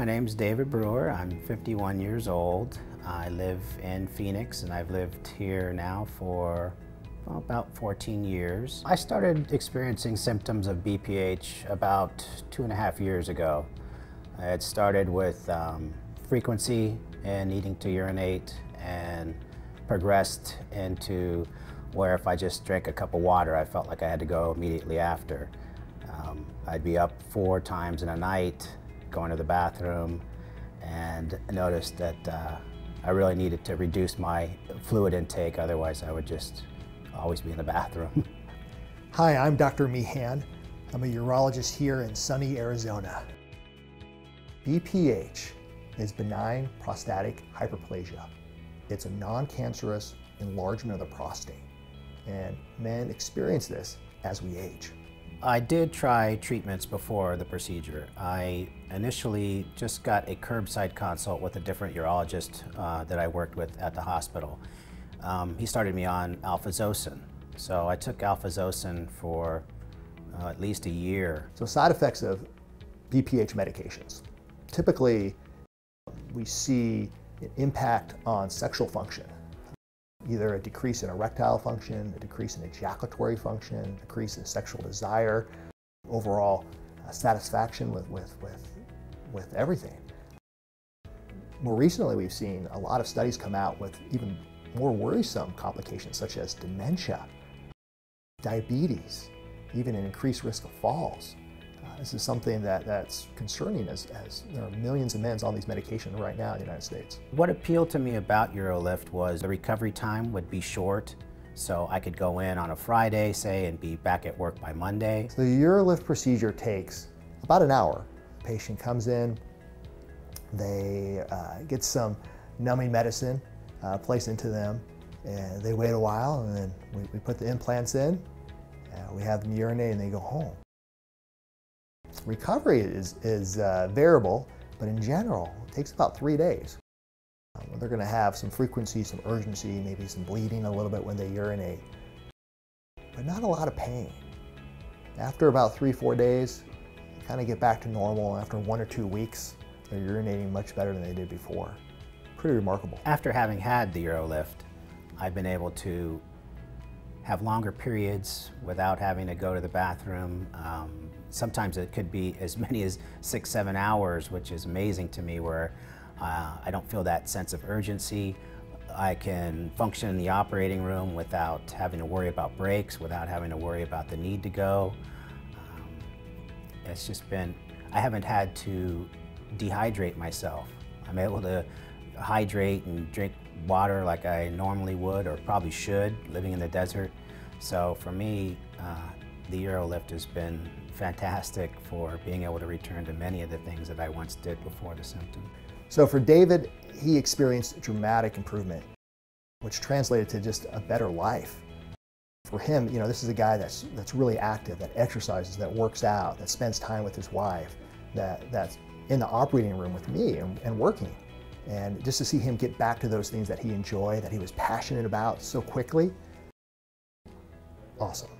my name's David Brewer. I'm 51 years old. I live in Phoenix and I've lived here now for about 14 years. I started experiencing symptoms of BPH about 2.5 years ago. It started with frequency and needing to urinate and progressed into where if I just drank a cup of water, I felt like I had to go immediately after. I'd be up 4 times in a night, going to the bathroom, and noticed that I really needed to reduce my fluid intake, otherwise I would just always be in the bathroom. Hi, I'm Dr. Meehan. I'm a urologist here in sunny Arizona. BPH is benign prostatic hyperplasia. It's a non-cancerous enlargement of the prostate, and men experience this as we age. I did try treatments before the procedure. I initially just got a curbside consult with a different urologist that I worked with at the hospital. He started me on alfazocin. So I took alfazocin for at least a year. So side effects of BPH medications. Typically, we see an impact on sexual function. Either a decrease in erectile function, a decrease in ejaculatory function, a decrease in sexual desire, overall satisfaction with everything. More recently, we've seen a lot of studies come out with even more worrisome complications such as dementia, diabetes, even an increased risk of falls. This is something that's concerning as there are millions of men on these medications right now in the United States. What appealed to me about Urolift was the recovery time would be short, so I could go in on a Friday, say, and be back at work by Monday. So the Urolift procedure takes about an hour. The patient comes in, they get some numbing medicine placed into them, and they wait a while, and then we put the implants in, we have them urinate, and they go home. Recovery is variable, but in general, it takes about 3 days. They're going to have some frequency, some urgency, maybe some bleeding a little bit when they urinate, but not a lot of pain. After about 3-4 days, they kind of get back to normal. After 1 or 2 weeks, they're urinating much better than they did before. Pretty remarkable. After having had the Urolift, I've been able to have longer periods without having to go to the bathroom. Sometimes it could be as many as 6-7 hours, which is amazing to me, where I don't feel that sense of urgency. I can function in the operating room without having to worry about breaks, without having to worry about the need to go. It's just been, I haven't had to dehydrate myself. I'm able to hydrate and drink water like I normally would, or probably should, living in the desert. So for me, the Urolift has been fantastic for being able to return to many of the things that I once did before the symptom. So for David, he experienced dramatic improvement, which translated to just a better life. For him, you know, this is a guy that's really active, that exercises, that works out, that spends time with his wife, that's in the operating room with me and working. And just to see him get back to those things that he enjoyed, that he was passionate about so quickly, awesome.